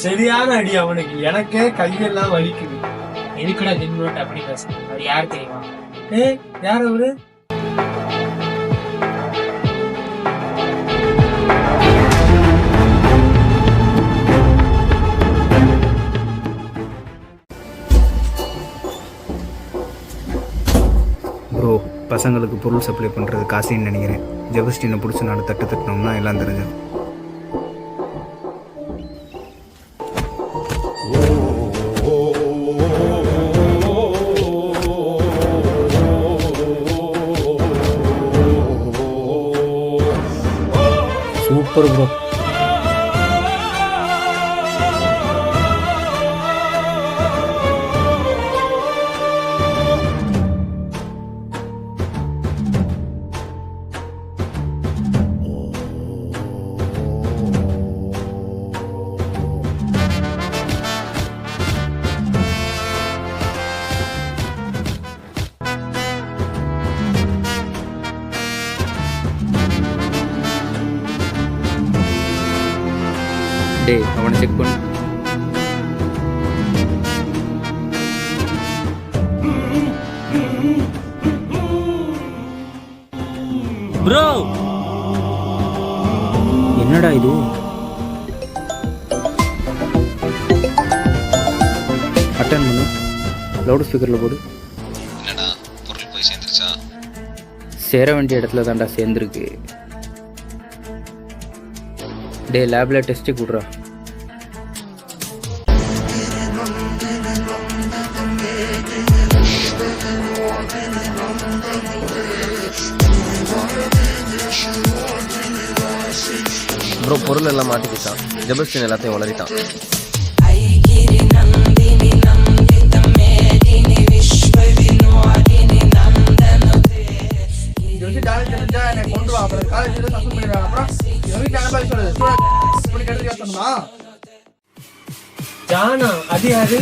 சரியான அடி அவனுக்கு. எனக்கே கையெல்லாம் வலிக்குது. எதுக்குடா ஜிம்னோட் அப்படி பேசுறேன்? அது யார் தெரியுமா? யார் அவரு? ப்ரோ, பசங்களுக்கு பொருள் சப்ளை பண்ணுறது காசுன்னு நினைக்கிறேன். ஜெபஸ்டினை பிடிச்சி நான் தட்டு தட்டினோம்னா எல்லாம் தெரிஞ்சிடும். Super bro. டேய், அவனை செக் பண்ணு. ப்ரோ என்னடா இது? அட்டன் பண்ணு. லவுட் ஸ்பீக்கரில் போடு. என்னடா பொருள் போய் சேர்ந்துருச்சா? சேர வேண்டிய இடத்துல தான்டா சேர்ந்துருக்கு. டே, லேபில் டெஸ்ட்டு கூடுறா. ப்ரோ, பொருள் எல்லாம் மாட்டிக்கிட்டான். ஜெபஸ்டின் எல்லாத்தையும் உளறிட்டான். ஜானா, அது யாரு?